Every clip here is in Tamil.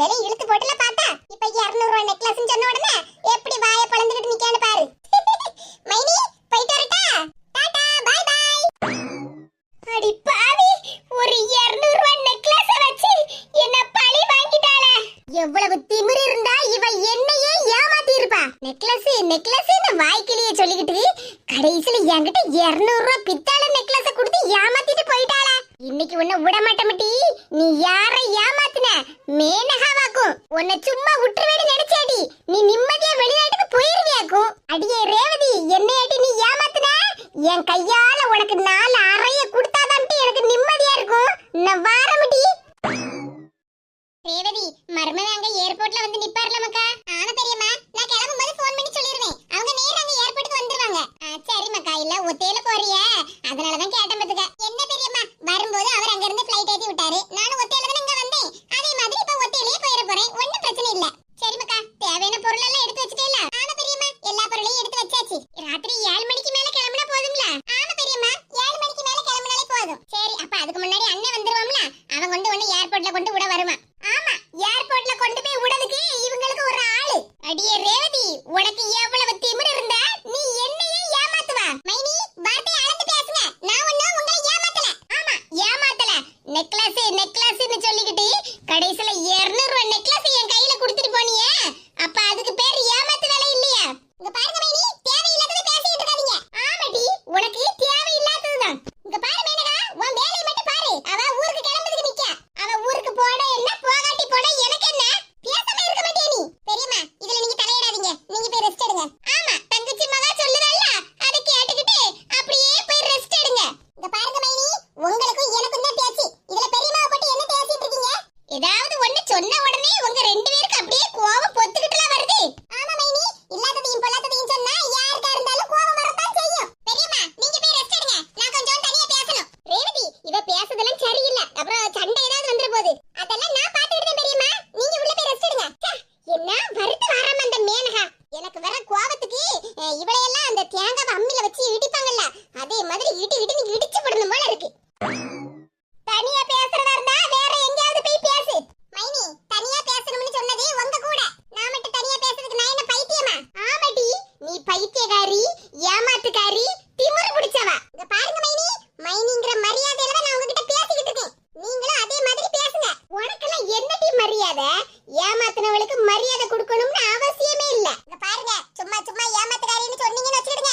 வேலையும் இழுத்து போட்டுல பார்த்தா இப்ப 200 ரூபாய் நெக்லஸ் சொன்ன உடனே எப்படி வாயை பளந்துக்கிட்டு நிக்கான்னு பாரு. மைனி போயிட்டு வரட்டா? Tata bye bye. அடி பாவி, ஒரு 200 ரூபாய் நெக்லஸ் வச்சு என்ன பழி வாங்கிட்டாளே. எவ்வளவு திமிரு இருந்தா இவ என்னையே ஏமாத்தி இருப்பா. நெக்லஸ் நெக்லஸ்னு வாய்க்கிலேயே சொல்லிக்கிட்டு கடைசில என்கிட்ட 200 ரூபாய் பித்தாள நெக்லஸ் கொடுத்து ஏமாத்திட்டு போயிட்டாளா. இன்னைக்கு உன்னை விட மாட்டேமட்டி. நீ யாரை ஏமாத்தின? மேனகாவாக்கும். உன்னை சும்மா விட்டுருவேன்னு நினைச்சாடி நீ நிம்மதியா வெளிநாட்டுக்கு போயிருவியாக்கும். அடியே ரேவதி, என்னையாட்டி நீ ஏமாத்தின? என் கையால உனக்கு 4 அறைய கொடுத்தாதான் எனக்கு நிம்மதியா இருக்கும். நான் வாரமுடி. ரேவதி, மர்மவே அங்க ஏர்போர்ட்ல வந்து நிப்பார்ல மக்கா. ஆனா பெரியம்மா, நான் கிளம்பும்போது ஃபோன் பண்ணி சொல்லிருவேன். அவங்க நேரா அங்க ஏர்போர்ட்டுக்கு வந்துருவாங்க. சரி மக்கா, இல்ல ஒத்தையில போறியே அதனால தான் கேட்டேன் பாத்துக்க. என்ன பெரியம்மா, வரும்போது அவர் அங்க இருந்து ஃளைட் ஏத்தி விட்டாரு. நானும் ஒத்தையில தான் இங்க வந்தேன். அதே மாதிரி இப்ப ஒத்தையிலே போயிர போறேன். ஒண்ணும் பிரச்சனை இல்ல. சரி மக்கா, தேவையான பொருள் எல்லாம் எடுத்து வச்சிட்டேல? ஆமா பெரியம்மா, எல்லா பொருளையும் எடுத்து வச்சாச்சு. ராத்திரி 7 மணிக்கு மேல கிளம்பினா போதும்ல? ஆமா பெரியம்மா, 7 மணிக்கு மேல கிளம்பினாலே போதும். சரி, அப்ப அதுக்கு முன்னாடி அண்ணன் வந்துருவாம்ல, அவன் கொண்டு ஒண்ணு ஏர்போர்ட்ல கொண்டு விட வருவான். ஆமா, ஏர்போர்ட்ல கொண்டு போய் விடுறதுக்கு இவங்களுக்கு ஒரு ஆளு. அடியே ரேவதி, உனக்கு எவ்வளவு திமிரு இருந்தா நீ என்னையே ஏமாத்துவா? மைனி, வார்த்தை அளந்து பேசுங்க. நான் ஒண்ணும் உங்களை ஏமாத்தல. ஆமா, ஏமாத்தல. நெக்லஸ் நெக்லஸ்னு சொல்லிக்கிட்டு கடைசில 200 ரூபாய் நெக்லஸ் என் கையில கொடுத்துட்டு போனியே, அப்ப அதுக்கு பேர் ஏமாத்து வேலை இல்லையா? இங்க பாருங்க மைனி, தேவையில்லாதத பேசிட்டு இருக்காதீங்க. ஆமாடி, உனக்கு தேவையில்லாததுதான். இங்க பாரு மேனகா, உன் வேலையை மட்டும் பாரு. அவ ஊருக்கு கிளம்புறதுக்கு நிக்க. அவ ஊருக்கு போட என்ன, போகாட்டி போட எனக்கு என்ன? பேசாம இருக்க மாட்டியா நீ? பெரியம்மா, இதுல நீங்க தலையிடாதீங்க. நீங்க போய் ரெஸ்ட் எடுங்க. ஆமா, தங்கச்சி மகா சொல்லுதல்ல, அத கேட்டுக்கிட்டு அப்படியே போய் ரெஸ்ட் எடுங்க. இங்க பாருங்க மைனி, உங்களுக்கும் எனக்கும் தான் பேச்சு. இதுல பெரியம்மாவை பத்தி என்ன பேசிட்டு இருக்கீங்க? ஏதாவது ஒண்ணு சொன்ன உடனே உங்க 2 பேருக்கு அப்படியே கோவம் பொத்துக்கிட்டுலாம் வருது. ஆமா மைனி, இல்லாததையும் பொல்லாததையும் சொன்னா யாருக்கா இருந்தாலும் கோவம் வரத்தான் செய்யும். பெரியம்மா, நீங்க போய் ரெஸ்ட் எடுங்க. நான் கொஞ்சம் தனியா பேசணும். ரேவதி, இவ பேசுதெல்லாம் சரியில்லை. அப்புறம் சண்டை ஏதாவது வந்துற போகுது. அதெல்லாம் நான் பாத்துக்கிட்டேன் பெரியம்மா. நீங்க உள்ள போய் ரெஸ்ட் எடுங்க. என்ன வருது வராம அந்த மேனகா. எனக்கு வர கோவத்துக்கு இவளையெல்லாம் அந்த தேங்காவை அம்மில வச்சு இடிப்பாங்கல்ல, அதே மாதிரி இடி இடிச்சு போடணும் போல இருக்கு. தனியா பேசுறதா இருந்தா வேற எங்கயாவது போய் பேசு. மைனி, தனியா பேசணும்னு சொன்னது உங்க கூட. நான் மட்டும் தனியா பேசுறதுக்கு நான் என்ன பைத்தியமா? ஆமாடி, நீ பைத்தியக்காரி, ஏமாத்துக்காரி, திமிரு பிடிச்சவ. இங்க பாருங்க மைனி, மைனிங்கிற மரியாதையில தான் நான் உங்ககிட்ட பேசிக்கிட்டு இருக்கேன். நீங்களும் அதே மாதிரி பேசுங்க. உனக்கெல்லாம் என்னடி மரியாதை? ஏமாத்துனவளுக்கு மரியாதை கொடுக்கணும்னு அவசியமே இல்ல. இங்க பாருங்க, சும்மா சும்மா ஏமாத்துக்காரின்னு சொன்னீங்கன்னு வச்சுடுங்க,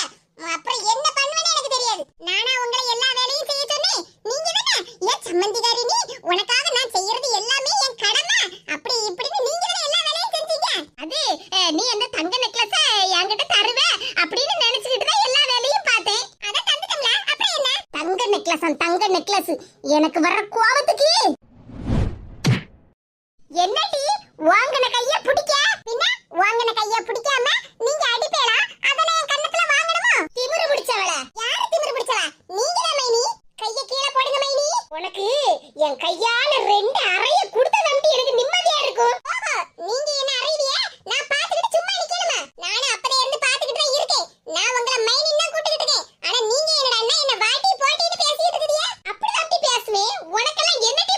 அப்புறம் என்ன பண்ணுவேன்னு எனக்கு தெரியாது. நானா உங்களை எல்லா வேலையும் செய்ய சொன்னேன்? நீங்க தானே ஏன் சம்மந்திகாரி நீ, உனக்காக நான் செய்யறது எல்லாமே என் கடமை, அப்படி இப்படின்னு நீங்க தானே எல்லா வேலையும் செஞ்சீங்க. அது நீ அந்த தங்க நெக்லஸ் என்கிட்ட தருவ அப்படின்னு நினைச்சுக்கிட்டு தான் எல்லா வேலையும் பார்த்தேன். அத தந்துட்டீங்களா? அப்புறம் என்ன? தங்க நெக்லஸ் எனக்கு வர கோவத்துக்கு என்னடி வாங்கின கைய பிடிக்க? பின்ன வாங்கின கைய பிடிக்காம நீங்க அடிப்பேளா? அதன என் கண்ணத்துல வாங்கணுமா? திமிரு பிடிச்சவள. யாரு திமிரு பிடிச்சவ? நீங்களே மைனி. கைய கீழே போடுங்க மைனி. உனக்கு என் கையால 2 அறைய கொடுத்த நம்பி எனக்கு நிம்மதியா இருக்கும். ஓஹோ, நீங்க என்ன அறையியே நான் பாத்துக்கிட்டு சும்மா நிக்கணுமா? நானே அப்பதே இருந்து பாத்துக்கிட்டு தான் இருக்கேன். நான் உங்களை மைனி தான் கூட்டிக்கிட்டு இருக்கேன். ஆனா நீங்க என்னடா என்ன வாட்டி போட்டிட்டு பேசிட்டு இருக்கீங்க? அப்படி தான் பேசுவேன். உனக்கெல்லாம் என்னடி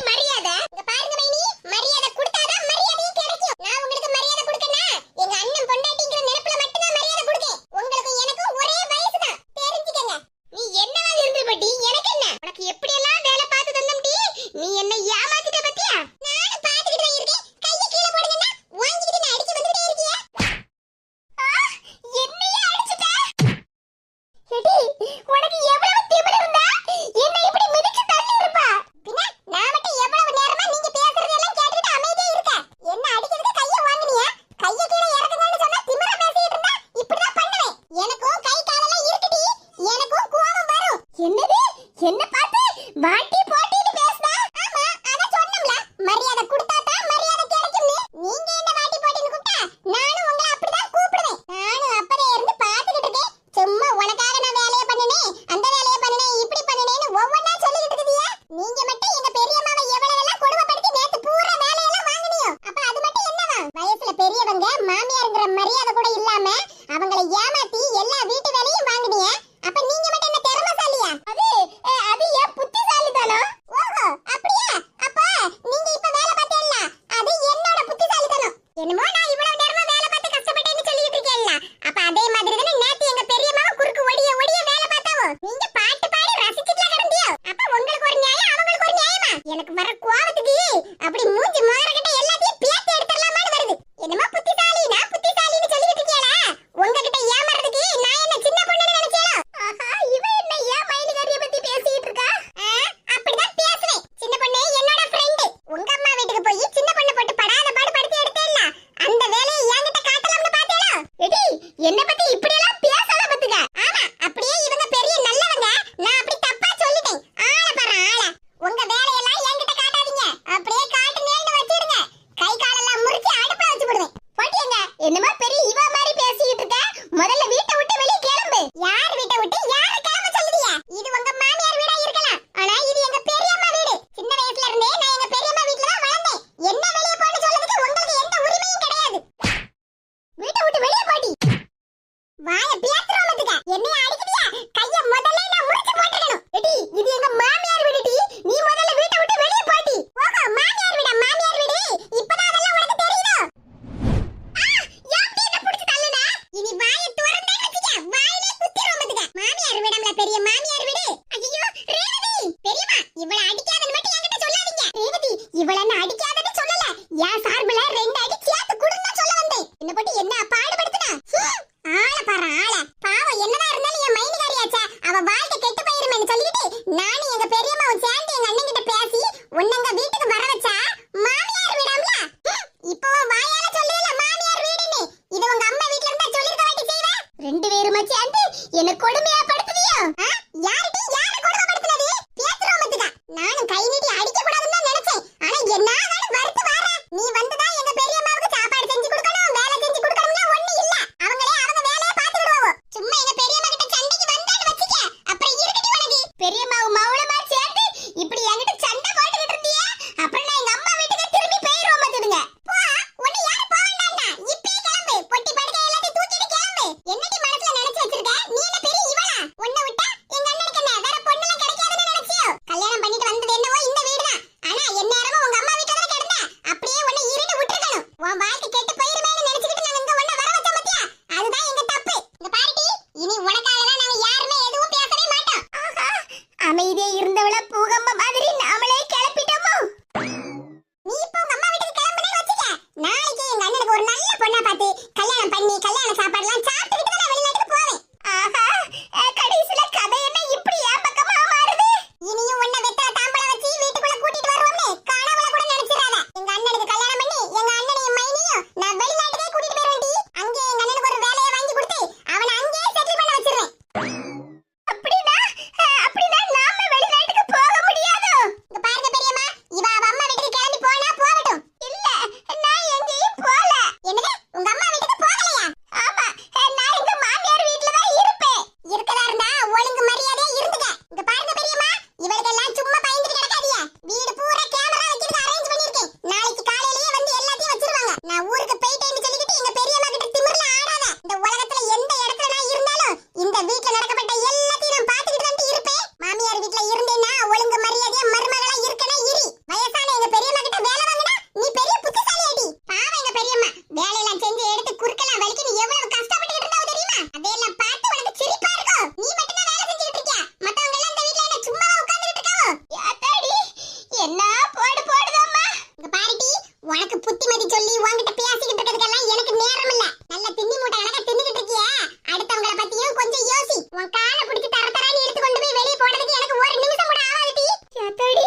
உன் காலை பிடிச்சி தர தரன்னு இழுத்து கொண்டு போய் வெளியே போடுறதுக்கு எனக்கு ஒரு நிமிஷம் கூட ஆகாதுடி. யாத்தாடி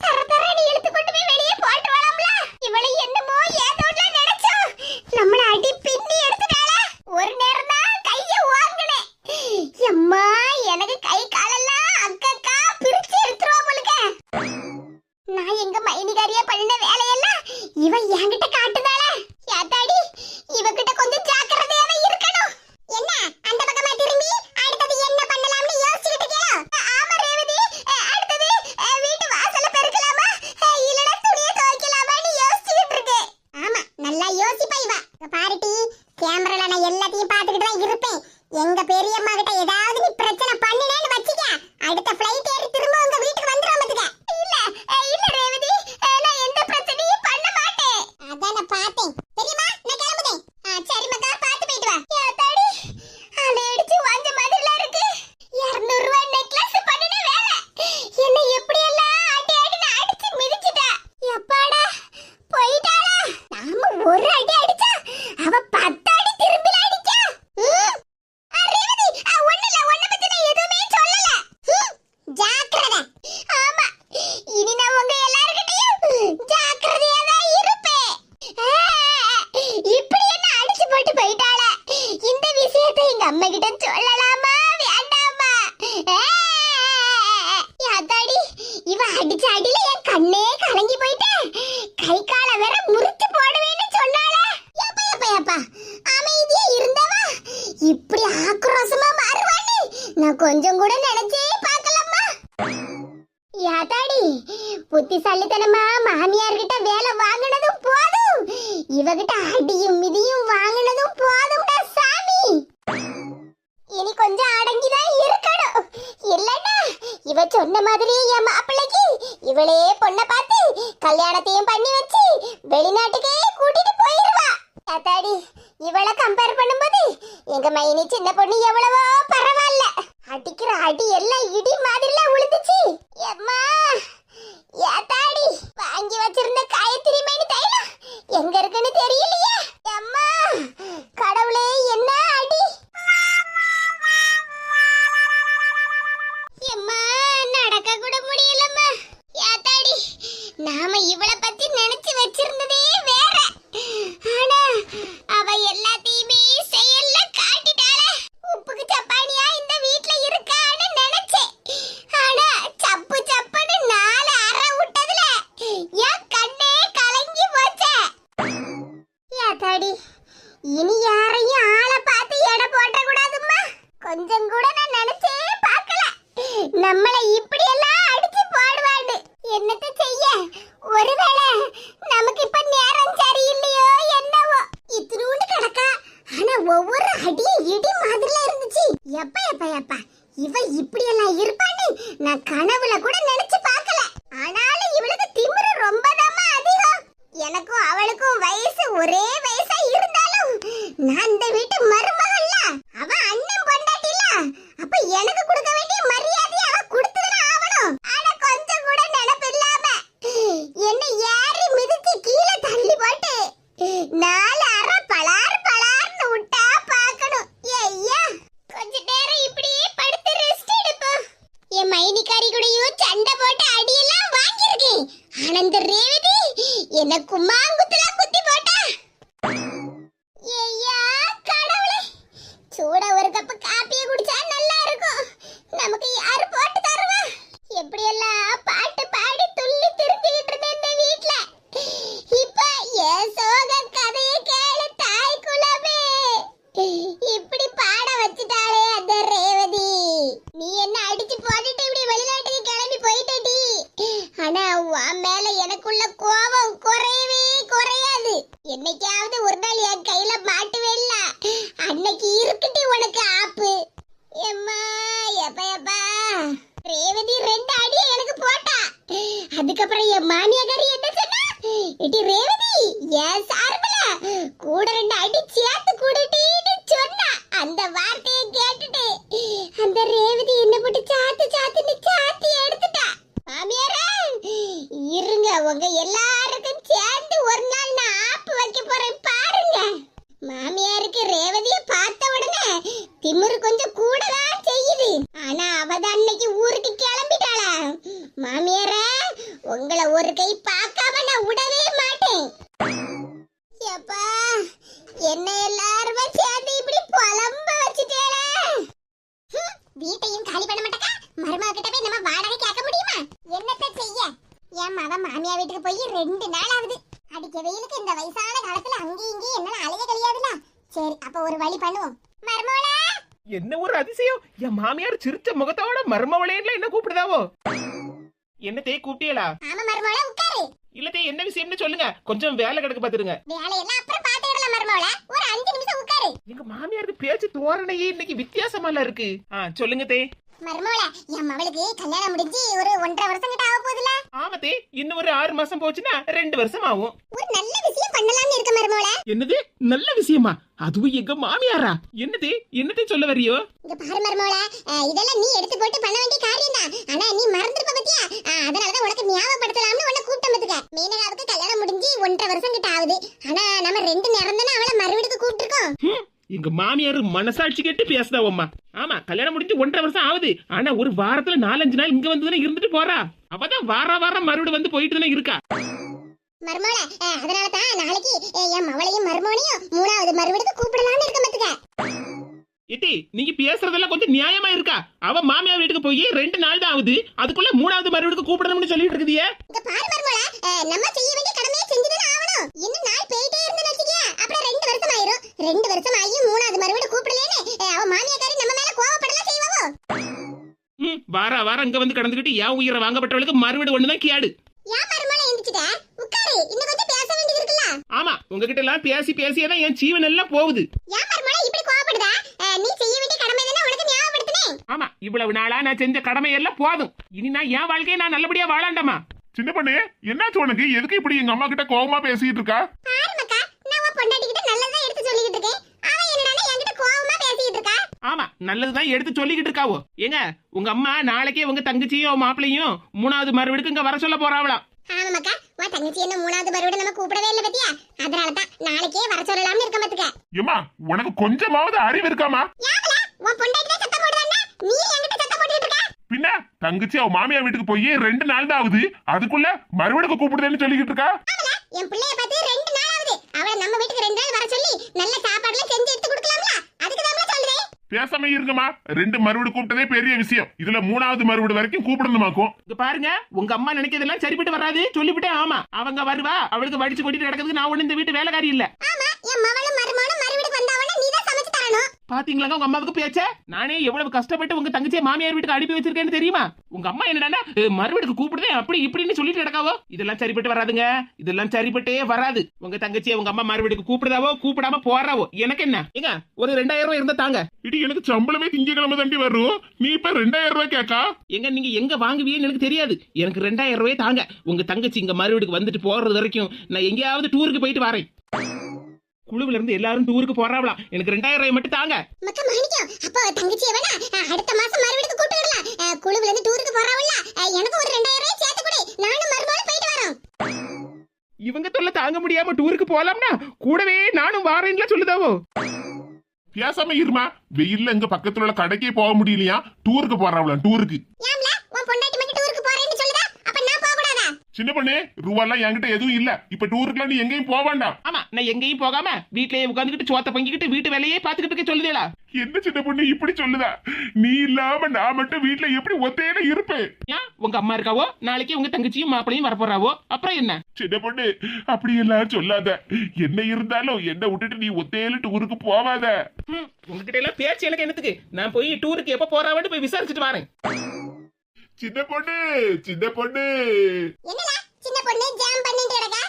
தர தரன்னு இழுத்து கொண்டு போய் வெளியே போட்டுறலாம்ல. இவளை என்னமோ ஏதோல நினைச்சா நம்மள அடி பின்னி எடுத்துட்டாள. ஒரு நேரம் தான் கைய வாங்குனேன். அம்மா எனக்கு கை காலெல்லாம் அக்கக்கா பிரிச்சு எடுத்துறா போலுக்க. நான் எங்க மைனிகாரியா பண்ண வேலையெல்லாம் இவ என்கிட்ட காட்டுதாளே. யாத்தாடி இவகிட்ட கொஞ்சம் ஜாக்கிரதையாவே இருக்கணும். என்ன அந்த பக்கமா திரும்பி அடுத்தது என்ன பண்ணலாம்னு யோசிச்சிட்டு இருக்கீங்களா? ஆமா ரேவதி, அடுத்தது வீட்டு வாசல்ல பெருக்கலாமா இல்லனா துணியை துவைக்கலாமான்னு யோசிச்சிட்டு இருக்கேன். ஆமா நல்லா யோசிப்பா இவ. பாருடி கேமரால நான் எல்லாத்தையும் பார்த்துக்கிட்டு தான் இருப்பேன். எங்க பெரியம்மா கிட்ட ஏதாவது நீ பிரச்சனை பண்ணினேன்னு வச்சிக்க, அடுத்த ஃளைட் ஏறி திரும்ப உங்க வீட்டுக்கு வந்துரும் பாத்துக்க. இல்ல இல்ல ரேவதி, நான் எந்த பிரச்சனையும் பண்ண மாட்டேன். அதான் நான் பார்த்தேன். பெரியம்மா நான் கிளம்புதேன். சரி மக்கா பார்த்து போயிட்டு வா. யாத்தாடி அலையடிச்சு வாஞ்ச மாதிரில இருக்கு. 200 ரூபாய் நெக்லஸ் பண்ணின வேலை என்ன எப்படி எல்லாம் அடி அடின்னு அடிச்சு மிதிச்சிட்டா. எப்பாடா போயிட்டாளா? நாம ஒரு அடி அடிச்சா அவ 10 அடி திரும்பில அடிச்சா. ரேவதி ஒண்ணு இல்ல, ஒண்ணு பத்தி நான் எதுவுமே சொல்லல. ஜாக்கிரதை. ஆமா இனி நான் உங்க எல்லார்கிட்டயும் ஜாக்கிரதையா தான் இருப்பேன். இப்படி என்ன அடிச்சு போட்டு போயிட்டாளே. இந்த விஷயத்தை எங்க அம்மா கிட்ட சொல்லலாமா வேண்டாமா? யாத்தாடி இவ அடிச்ச அடியில என் கண்ணே கலங்கி போயிட்டேன். கை கால வேற முறிச்சு போடுவேன்னு சொன்னாளே. எப்பா எப்பா எப்பா அமைதியா இருந்தவா இப்படி ஆக்ரோஷமா மாறுவான்னு நான் கொஞ்சம் கூட நினைச்சே பார்க்கலம்மா. யாத்தாடி புத்திசாலித்தனமா மாமியார் கிட்ட வேலை வாங்கினதும் போதும், இவகிட்ட அடியும் மிதியும் வாங்கினதும் போதும்டா சாமி. இனி கொஞ்சம் அடங்கிதான் இருக்கணும். இல்லன்னா இவ சொன்ன மாதிரி என் மாப்பிள்ளைக்கு இவளே பொண்ணை பார்த்து கல்யாணத்தையும் பண்ணி வச்சு வெளிநாட்டுக்கே கூட்டிட்டு போயிருவா. யாத்தாடி இவளை கம்பேர் பண்ணும்போது எங்க மைனி சின்ன பொண்ணு எவ்வளவோ பரவாயில்ல. அடிக்கிற அடி எல்லாம் இடி மாதிரில விழுந்துச்சு. அம்மா யாத்தாடி வாங்கி வச்சிருந்த காயத்ரி மைனி தைலம் எங்க இருக்குன்னு தெரியலையே. அம்மா கடவுளே என்ன அடி. அம்மா நடக்க கூட முடியலம்மா. யாத்தாடி நாம இவளை பத்தி நினைச்சு வச்சிருந்ததே வேற. ஆனா அவ எல்லாத்தையுமே செயல்ல காட்டிட்டாளே. உப்புக்கு சப்பானியா இந்த வீட்ல இருக்கான்னு நினைச்சேன். ஆனா சப்பு சப்புன்னு 4 அறை விட்டதுல என் கண்ணே கலங்கி போச்சே. யாத்தாடி இனி யாரையும் ஆளை பார்த்து எடை போட்ட கூடாதும்மா. கொஞ்சம் கூட நான் நினைச்சே பார்க்கல நம்மளை இப்படி எல்லாம் அடிச்சு போடுவாடு. என்னத்த செய்ய, ஒருவேளை நமக்கு இப்ப நேரம் சரியில்லையோ என்னவோ. இத்தினூண்டு கிடக்கா, ஆனா ஒவ்வொரு அடியும் இடி மாதிரில இருந்துச்சு. எப்ப எப்ப எப்ப இவ இப்படி எல்லாம் இருப்பான்னு நான் கனவுல கூட நினைச்சு பார்க்கல. ஆனாலும் இவளுக்கு திமிரு ரொம்பதாமா அதிகம். எனக்கும் அவளுக்கும் வயசு ஒரே வயசா இருந்தாலும் நான் இந்த வீட்டு மருமகள்ல, அவ அண்ணன் பொண்டாட்டில, அப்ப எனக்கு கொடுக்க வேண்டிய மரியாதையை அவ கொடுத்துதான் ஆகணும். ஆனா கொஞ்சம் கூட நினைப்பு இல்லாம என்ன ஏறி மிதிச்சு கீழே தள்ளி போட்டு 4 அறை பலார் பலார்னு விட்டா பார்க்கணும். ஐயா கொஞ்ச நேரம் இப்படியே படுத்து ரெஸ்ட் எடுப்போம். என் மைனிகாரி கூடயும் சண்டை போட்டு அடியெல்லாம் வாங்கியிருக்கேன். ஆனா இந்த ரேவதி என்ன கும்மாங்குத்துல குத்தி போட்டா. ஐயா கடவுளே, சூட ஒரு கப் காப்பியை குடிச்சா நல்லா இருக்கும். நமக்கு யாரு போட்டு தருவா? எப்படி எல்லாம் பாட்டு பாடி துள்ளி திரிஞ்சிட்டு இருந்தேன் இந்த வீட்ல. இப்ப ஏன் சோக கதையை கேளு தாய் குலமே. இப்படி பாட வச்சுட்டாளே அந்த ரேவதி. நீ என்ன அடிச்சு போட்டுட்டு இப்படி வெளிநாட்டுக்கு கிளம்பி போயிட்டடி. ஆனா உன் மேல எனக்குள்ள கோபம் குறையவே குறையாது. என்னைக்காவது ஒரு நாள் என் கையில மாட்டுவேல்ல, அன்னைக்கு இருக்குட்டி உனக்கு ஆப்பு. எம்மா எப்ப எப்பா ரேவதி 2 அடியை எனக்கு போட்டா. அதுக்கப்புறம் என் மாமியாரி என்ன சொன்னா, இடி ரேவதி என் சார்புல கூட 2 அடி சேர்த்து கூடிட்டின்னு சொன்னா. அந்த வார்த்தையை கேட்டுட்டு அந்த ரேவதி என்ன போட்டு சாத்து சாத்துன்னு சாத்தி எடுத்துட்டா. மாமியாரே இருங்க, உங்க எல்லாருக்கும் சேர்ந்து ஒரு நாள் நான் ஆப்பு வைக்க போறேன் பாருங்க. மாமியாருக்கு ரேவதியை பார்த்த உடனே திமிரு கொஞ்சம் கூடதான் செய்ய. ஒரு கை பார்க்காம நான் விடவே மாட்டேன். எப்பா என்ன எல்லாரும் சேர்ந்து இப்படி புலம்ப வச்சுட்டேளே. வீட்டையும் காலி பண்ண மாட்டேக்கா. மருமக கிட்ட போய் நம்ம வாடகை கேட்க முடியுமா? என்னத்த செய்ய? என் மக மாமியா வீட்டுக்கு போய் 2 நாள் ஆகுது. அடிக்க வெயிலுக்கு இந்த வயசான காலத்துல அங்கேயும் இங்கேயும் என்னால அலைய கிடையாதுல. சரி அப்ப ஒரு வழி பண்ணுவோம். மருமகளா என்ன ஒரு அதிசயம், என் மாமியார் சிரிச்ச முகத்தோட மருமவளேன்ல என்ன கூப்பிடுதாவோ? என்னத்தே கூப்பிட்டியலா? ஆமா மருமகளா உட்காரு. இல்லத்தே என்ன விஷயம்னு சொல்லுங்க, கொஞ்சம் வேலை கிடக்கு பாத்துருங்க. வேலையெல்லாம் அப்புறம் பாத்துக்கலாம் மருமகளா, ஒரு 5 நிமிஷம் உட்காரு. எங்க மாமியாருக்கு பேச்சு தோரணையே இன்னைக்கு வித்தியாசமா இருக்கு. சொல்லுங்க தே. மருமகளா என் மவளுக்கு கல்யாணம் முடிஞ்சு ஒரு 1.5 வருஷம் கிட்ட ஆக போகுதுல. ஆமத்தே, இன்னும் ஒரு 6 மாசம் போச்சுன்னா 2 வருஷம் ஆகும். ஒரு நல்ல விஷயம் பண்ணலாம்னு இருக்க மருமகளா. என்னது நல்ல விஷயமா? அதுவும் எங்க மாமியாரா? என்னதே சொல்ல வரியோ? இங்க பாரு மருமகளா, இதெல்லாம் நீ எடுத்து போட்டு பண்ண வேண்டிய காரியம் தான். ஆனா நீ மறந்துருப்ப பத்தியா? அதனாலதான் உனக்கு ஞாபகப்படுத்தலாம்னு உன்னை கூப்பிட்டேன் பாத்துக்க. மீனகாவுக்கு கல்யாணம் முடிஞ்சு 1.5 வருஷம் கிட்ட ஆகுது. ஆனா நம்ம 2 நேரம் தானே அவளை மறுவீடுக்கு கூப்பிட்டுருக்கோம். எங்க மாமியார் மனசாட்சி கேட்டு பேசுதாவம்மா. ஆமா கல்யாணம் முடிஞ்சு 1.5 வருஷம் ஆகுது. ஆனா ஒரு வாரத்துல 4-5 நாள் இங்க வந்து இருந்துட்டு போறா. அவதான் வாரம் மறுபடியும் வந்து போயிட்டு தானே இருக்கா. மருமகளா அதனாலதான் நாளைக்கு என் மவளையும் மருமகனையும் 3வது மறுவீடுக்கு கூப்பிடலாம்னு இருக்க பாத்துக்க. ஏட்டி நீங்க பேசுறதெல்லாம் கொஞ்சம் நியாயமா இருக்கா? அவ மாமியார் வீட்டுக்கு போய் 2 நாள் தான் ஆகுது, அதுக்குள்ள 3வது மறுவீடுக்கு கூப்பிடணும்னு சொல்லிட்டு இருக்குதியே. இங்க பாரு மருமகளா, நம்ம செய்ய வேண்டிய கடமையை செஞ்சுதானே ஆகணும். இன்னும் நாள் போயிட்டே இருந்தா வச்சுக்கியா அப்புறம் 2 வருஷம் ஆயிரும். 2 வருஷம் ஆகி 3வது மறுவீடு கூப்பிடலன்னு அவ மாமியாக்காரி நம்ம மேல கோவப்படலாம் செய்வாவோ. வாரம் இங்க வந்து கடந்துகிட்டு என் உயிரை வாங்கப்பட்டவளுக்கு மறுவீடு ஒண்ணுதான் கேடு. ஏன் மருமகளா எந்திச்சிட்ட? உட்காரு, இன்னும் கொஞ்சம் பேச வேண்டியது இருக்குல்ல. ஆமா உங்ககிட்ட எல்லாம் பேசியே தான் என் ஜீவன் எல்லாம் போகுது. ஏன் மருமகளா இப்படி கோவப்படுதா? நீ செய்ய வேண்டிய கடமை தானே உனக்கு ஞாபகப்படுத்தினேன். ஆமா இவ்வளவு நாளா நான் செஞ்ச கடமை எல்லாம் போதும். இனி நான் என் வாழ்க்கையை நான் நல்லபடியா வாழாண்டாமா. சின்ன பண்ணு என்னாச்சு உனக்கு? எதுக்கு இப்படி எங்க அம்மா கிட்ட கோவமா பேசிட்டு இருக்கா? பாரு மக்கா, நான் உன் பொண்டாட்டி கிட்ட நல்லதா எடுத்து சொல்லிட்டு இருக்கேன். அவ என்னடானே என்கிட்ட கோவமா பேசிட்டு இருக்கா. ஆமா நல்லதுதான் எடுத்து சொல்லிக்கிட்டு இருக்காவோ. ஏங்க உங்க அம்மா நாளைக்கே உங்க தங்கச்சியும் மாப்பிளையும் 3வது மறுவீடுக்கு இங்க வர சொல்ல போறாவலாம். ஆமா மக்கா, உன் தங்கச்சி என்ன 3வது மறுவீடு நம்ம கூப்பிடவே இல்ல பத்தியா? அதனாலதான் நாளைக்கே வர சொல்லலாம்னு இருக்க பாத்துக்க. ஏமா உனக்கு கொஞ்சமாவது அறிவு இருக்காமா? யாவல உன் பொண்டாட்டி தான் சத்தம் போடுறான்னா நீ என்கிட்ட சத்தம் போட்டுட்டு இருக்க? பின்ன தங்கச்சி அவ மாமியார் வீட்டுக்கு போய் 2 நாள் தான் ஆகுது, அதுக்குள்ள மறுவீடுக்கு கூப்பிடுதேன்னு சொல்லிக்கிட்டு இருக்கா. ஆவல என் பிள்ளைய பார்த்து 2 நாள் ஆகுது. அவளை நம்ம வீட்டுக்கு 2 நாள் வர சொல்லி நல்ல சாப்பாடுலாம் செஞ்சு எடுத்து கொடுக்கலாம்ல. அதுக்கு தான் சொல்றேன். பேசாம இருங்கம்மா. 2 மறுவீடு கூப்பிட்டதே பெரிய விஷயம், இதுல 3வது மறுவீடு வரைக்கும் கூப்பிடணுமாக்கும். இங்க பாருங்க உங்க அம்மா நினைக்கிறதெல்லாம் சரிப்பட்டு வராது சொல்லிவிட்டேன். ஆமா அவங்க வருவா, அவளுக்கு வடிச்சு கொட்டிட்டு கிடக்குது. நான் ஒண்ணு இந்த வீட்டு வேலைக்காரி இல்ல. ஆமா என் மவளும் மருமகனும் மறுவீடுக்கு வந்தாவனா நீ தான் சமைச்சு தரணும். பாத்தீங்களா உங்க அம்மாவுக்கு பேச்ச? நானே எவ்வளவு கஷ்டப்பட்டு உங்க தங்கச்சியை மாமியார் வீட்டுக்கு அனுப்பி வச்சிருக்கேன்னு தெரியுமா? உங்க அம்மா என்னடா மறுவீடுக்கு கூப்பிடுதே அப்படி இப்படின்னு சொல்லிட்டு கிடக்காவோ. இதெல்லாம் சரிப்பட்டு வராதுங்க, இதெல்லாம் சரிப்பட்டே வராது. உங்க தங்கச்சியை உங்க அம்மா மறுவீடுக்கு கூப்பிடுதாவோ கூப்பிடாம போறாவோ எனக்கு என்ன? ஏங்க ஒரு 2000 ரூபாய் இருந்தா தாங்க. இடி எனக்கு சம்பளமே திங்கக்கிழமை தாண்டி வரும், நீ இப்ப 2000 ரூபாய் கேக்கா? எங்க நீங்க எங்க வாங்குவீங்கன்னு எனக்கு தெரியாது. எனக்கு 2000 ரூபாய் தாங்க. உங்க தங்கச்சி இங்க மறுவீடுக்கு வந்துட்டு போறது வரைக்கும் நான் எங்கேயாவது டூருக்கு போயிட்டு வரேன். குழுவில இருந்து எல்லாரும் டூருக்கு போறாவலாம். எனக்கு 2000 ரூபாய் மட்டும் தாங்க. மக்கா மாணிக்கம், அப்ப தங்கச்சியை வேணா அடுத்த மாசம் மறுவீடுக்கு கூட்டி விடலாம். குழுவில இருந்து டூருக்கு போறாவல்ல, எனக்கு ஒரு 2000 ரூபாய் சேர்த்து கொடு. நானும் மறுபடியும் போயிட்டு வரோம். இவங்க தொல்லை தாங்க முடியாம டூருக்கு போலாம்னா கூடவே நானும் வாரேன்ல சொல்லுதாவோ. பேசாம இருமா. வெயில்ல இங்க பக்கத்துல உள்ள கடைக்கே போக முடியலையா, டூருக்கு போறாவலாம் டூருக்கு. ஏம்ல உன் பொண்டாட்டி மட்டும் டூருக்கு போறேன்னு சொல்லுதா? அப்ப நான் போக கூடாதா? சின்ன பண்ணு ரூபாலாம் என்கிட்ட எதுவும் இல்ல. இப்ப டூருக்குலாம் நீ எங்கேயும் போக வேண்டாம். ஆமா நான் எங்கேயும் போகாம வீட்லயே உட்காந்துக்கிட்டு சோத்த பங்கிக்கிட்டு வீட்டு வேலையே பாத்துக்கிட்டு இருக்க சொல்லுதேலா. என்ன சின்ன பொண்ணு இப்படி சொல்லுதா? நீ இல்லாம நான் மட்டும் வீட்டுல எப்படி ஒத்தையில இருப்பேன்? ஏன் உங்க அம்மா இருக்காவோ, நாளைக்கு உங்க தங்கச்சியும் மாப்பிளையும் வரப்போறாவோ, அப்புறம் என்ன? சின்ன பொண்ணு அப்படி எல்லாம் சொல்லாத. என்ன இருந்தாலும் என்ன விட்டுட்டு நீ ஒத்தையில டூருக்கு போவாத. உங்ககிட்ட எல்லாம் பேச்சு எனக்கு என்னத்துக்கு? நான் போய் டூருக்கு எப்ப போறாவன்னு போய் விசாரிச்சுட்டு வரேன். சின்ன பொண்ணு சின்ன பொண்ணு என்னடா சின்ன பொண்ணு ஜாம் பண்ணிட்டு கிடக்கா?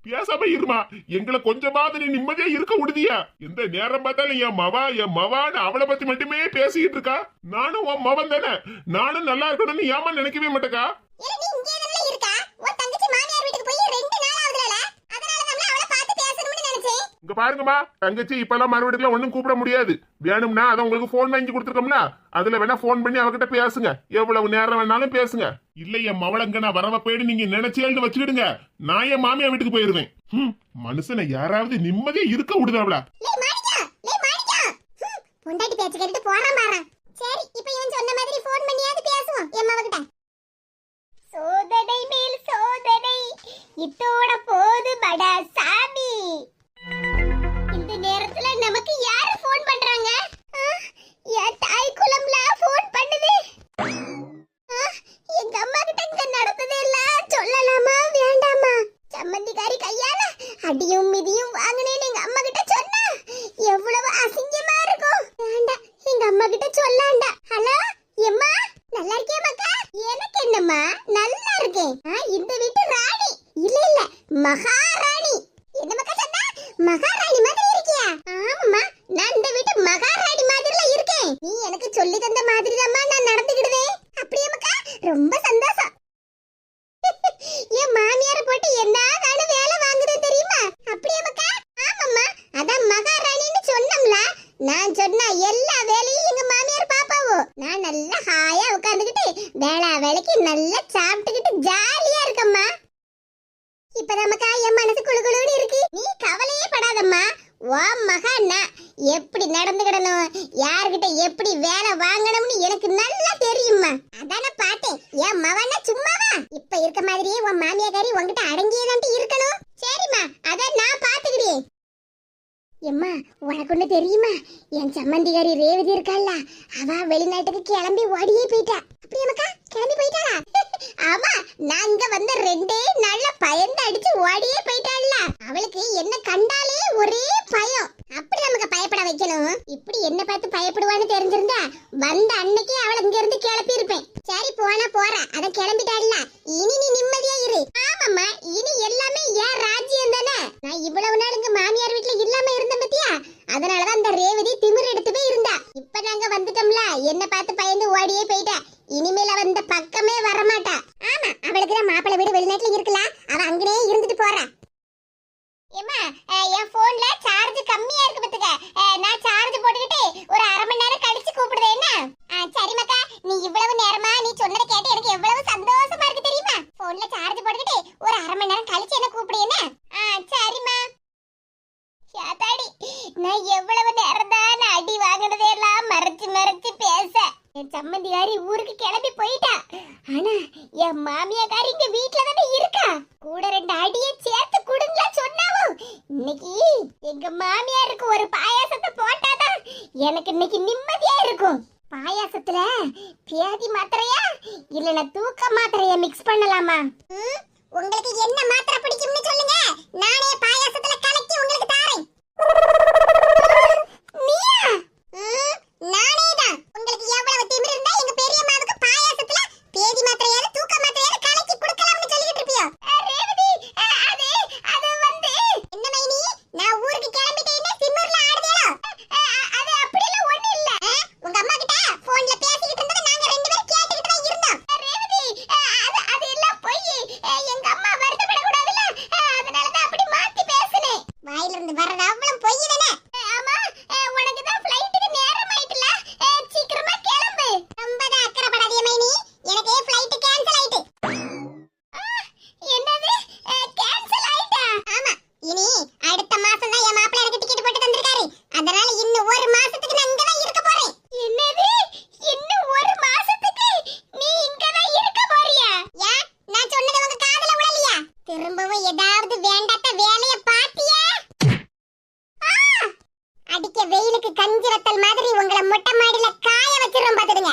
பேசாம இருமா. எங்களை கொஞ்சமாவது நீ நிம்மதியா இருக்க விடுதியா? எந்த நேரம் பார்த்தாலும் என் மவான்னு அவளை பத்தி மட்டுமே பேசிக்கிட்டு இருக்கா. நானும் உன் மவன் தானே, நானும் நல்லா இருக்கணும்னு ஏமா நினைக்கவே மாட்டேக்கா? ஏல நீ இங்கே தானே இருக்கா? உன் தங்கச்சி மாமியார் வீட்டுக்கு போய் 2 நாள் ஆகுதுல. அதனால தான் அவளை பார்த்து பேசணும்னு நினைச்சேன். இங்க பாருங்கம்மா, தங்கச்சி இப்பெல்லாம் மறுபடியும் ஒண்ணும் கூப்பிட முடியாது. வேணும்னா அத உங்களுக்கு போன் வாங்கி கொடுத்துருக்கோம்னா அதுல வேணா போன் பண்ணி அவகிட்ட பேசுங்க. எவ்வளவு நேரம் வேணாலும் பேசுங்க. இல்ல என் மவளங்க நான் வரவ போயிடு நீங்க நினைச்சேன்னு வச்சுக்கிடுங்க. நான் என் மாமியா வீட்டுக்கு போயிருவேன். மனுஷனை யாராவது நிம்மதியா இருக்க விடுதாவளா? பொண்டாட்டி பேச்சு கேட்டு போறான் பாரு. சரி இப்போ இவன் சொன்ன மாதிரி போன் பண்ணியாவது பேசுவோம் என் மவகிட்ட. சோதடை மேல் இத்தோட போது படா சாமி. இந்த நேரத்துல நமக்கு யாரு ஃபோன் பண்றாங்க? என் தாய் குலம்ல ஃபோன் பண்ணுது. எங்க அம்மா கிட்ட இங்க நடந்ததே எல்லாம் சொல்லலாமா வேண்டாமா? சம்மந்திக்காரி கையால அடியும் மிதியும் வாங்கினேன்னு எங்க அம்மா கிட்ட சொன்னா எவ்வளவு அசிங்கமா இருக்கும். வேண்டாம், எங்க அம்மா கிட்ட சொல்லாண்டா. ஹலோ எம்மா, நல்லா இருக்கியா மக்கா? எனக்கு என்னம்மா, நல்லா இருக்கேன். இந்த வீட்டு ராணி இல்ல இல்ல மகாராணி. என்ன மக்கா சொன்னா? மகாராணி மாதிரி இருக்கியா? ஆமாம்மா, நான் இந்த வீட்டு மகாராணி மாதிரில இருக்கேன். நீ எனக்கு சொல்லி தந்த மாதிரி தான் நான் நடந்துக்கிடுவேன். அப்படியே மக்கா, ரொம்ப சந்தோஷம். என் மாமியார போட்டு என்ன வேணும் வேலை வாங்குறது தெரியுமா? அப்படியே மக்கா? ஆமாம்மா, அதான் மகாராணின்னு சொன்னோம்ல. நான் சொன்ன எல்லா வேலையும் எங்க மாமியார் பாப்பாவோ. நான் நல்லா ஹாயா உட்கார்ந்துகிட்டு வேளா வேலைக்கு நல்லா சாப்பிட்டுக்கிட்டு ஜாலியா இருக்கம்மா. இப்ப நமக்கா என் மனசு குளுகுளுன்னு இருக்கு. நீ கவலையே படாதம்மா. வா மகான்னா எப்படி நடந்துக்கிடணும், யார்கிட்ட எப்படி வேலை வாங்கணும்னு எனக்கு நல்லா தெரியுமா. அதான பார்த்தேன். என் மவனா சும்மாவா? இப்ப இருக்க மாதிரியே உன் மாமியாரி உன்கிட்ட அடங்கியதான் இருக்கணும். சரிம்மா, அதான் நான் பாத்துக்கிறேன். எம்மா, உனக்கு ஒண்ணு தெரியுமா? என் சம்மந்திகாரி ரேவதி இருக்கால, அவ வெளிநாட்டுக்கு கிளம்பி ஓடியே போயிட்டா. அப்படியே மக்கா, கிளம்பி போயிட்டாளா? ஆமா, நான் இங்க வந்த 2 நாள்ல பயந்து அடிச்சு ஓடியே போயிட்டாள்ல. அவளுக்கு என்ன கண்டாலே ஒரே பயம். அப்படி நமக்கு பயப்பட வைக்கணும். இப்படி என்ன பார்த்து பயப்படுவான்னு தெரிஞ்சிருந்தா வந்த அன்னைக்கே அவளை இங்க இருந்து கிளப்பி இருப்பேன். சரி, போனா போறா, அத கிளம்பிட்டாள்ல. இனி நீ நிம்மதியா இரு. ஆமாம்மா, இனி எல்லாமே ஏன் ராஜ்யம் தானே. நான் இவ்வளவு நாள் இங்க மாமியார் வீட்டுல இல்லாம இருந்தேன் பத்தியா? அதனாலதான் அந்த ரேவதி திமிர் எடுத்து போய் இருந்தா. இப்ப நாங்க வந்துட்டோம்ல, என்ன பார்த்து பயந்து ஓடியே போயிட்டா. இனிமேல் அவ இந்த பக்கமே வரமாட்டா. ஆமா, அவளுக்கு தான் மாப்பிள்ளை வீடு வெளிநாட்டுல இருக்கலாம். அவ அங்கனே இருந்துட்டு போறா. ஏமா, என் போன்ல சார்ஜ் கம்மியா இருக்கு பத்துக்க. நான் சார்ஜ் போட்டுக்கிட்டு ஒரு 1/2 மணி நேரம் கழிச்சு கூப்பிடுவேன். என்ன? சரி மக்கா, நீ இவ்வளவு நேரமா நீ சொன்னதை கேட்டு எனக்கு எவ்வளவு சந்தோஷமா இருக்கு தெரியுமா? போன்ல சார்ஜ் போட்டுக்கிட்டு ஒரு 1/2 மணி நேரம் கழிச்சு என்ன கூப்பிடு. என்ன? சரிம்மா. யாத்தாடி, நான் எவ்வளவு நேரம் தான் அடி வாங்கினதே எல்லாம் மறைச்சு மறைச்சு பேச. என் சம்மந்தியாரி ஊருக்கு கிளம்பி போயிட்டா. ஆனா என் மாமியாரி இங்க வீட்டுல தானே இருக்கா. கூட 2 அடியை சேர்த்து குடுங்களா சொன்னாவோ. இன்னைக்கு எங்க மாமியாருக்கு ஒரு பாயாசத்தை போட்டாதான் எனக்கு இன்னைக்கு நிம்மதியா இருக்கும். பாயாசத்துல பியாதி மாத்திரையா இல்லனா தூக்க மாத்திரையா மிக்ஸ் பண்ணலாமா? உங்களுக்கு என்ன மாத்திரை பிடிக்கும்னு சொல்லுங்க, நானே பாயாசத்துல கலக்கி உங்களுக்கு தாரேன். நீயா? நானேதான். உங்களுக்கு எவ்வளவு திமிரு இருந்தா எங்க பெரியம்மாவுக்கு பாயாசத்துல பேதி மாத்திரையால தூக்க மாத்திரையால கலக்கி கொடுக்கலாம்னு சொல்லிட்டு இருப்பியோ? ரேவதி, அது வந்து என்ன மைனி, நான் ஊருக்கு கிளம்பிட்டேன்னா திமிர்ல ஆடுதேளோ? அது அப்படி எல்லாம் ஒண்ணு இல்ல. உங்க அம்மா கிட்ட போன்ல பேசிக்கிட்டு இருந்தத நாங்க 2 பேரும் கேட்டுக்கிட்டு தான் இருந்தோம். ரேவதி, அது எல்லாம் போய் எங்க அம்மா வருத்தப்பட கூடாதுல, அதனால தான் அப்படி மாத்தி பேசினேன். வாயில இருந்து வர்றது அவ்வளவு பொய் தானே? ஆமா, உனக்கு தான் ஃளைட்டுக்கு நேரம் ஆயிட்டுல, சீக்கிரமா கிளம்பு. ரொம்ப தான் அக்கறப்படாதே மைனி, எனக்கு ஃளைட் கேன்சல் ஆயிட்டு. என்னது, கேன்சல் ஆயிட்டா? ஆமா, இனி அடுத்த மாசம் தான் என் மாப்பிள்ளை எனக்கு டிக்கெட் போட்டு தந்திருக்காரு. அதனால இன்னும் 1 மாசத்துக்கு நான் இங்க தான் இருக்க போறேன். என்னது, இன்னும் 1 மாசத்துக்கு நீ இங்க தான் இருக்க போறியா? ஏன், நான் சொன்னது உங்க காதுல விழலையா? திரும்பவும் ஏதாவது வேண்டாத வேலைய பாத்தியா? அடிக்க வெயிலுக்கு கஞ்சி வத்தல் மாதிரி உங்களை மொட்டை மாடியில காய வச்சிரும் பாத்துடுங்க.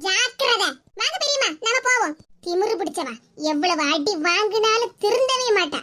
ஜாக்கிரதை. வாங்க பெரியம்மா, நாம போவோம். திமிரு பிடிச்சவா எவ்வளவு அடி வாங்கினாலும் திருந்தவே மாட்டா.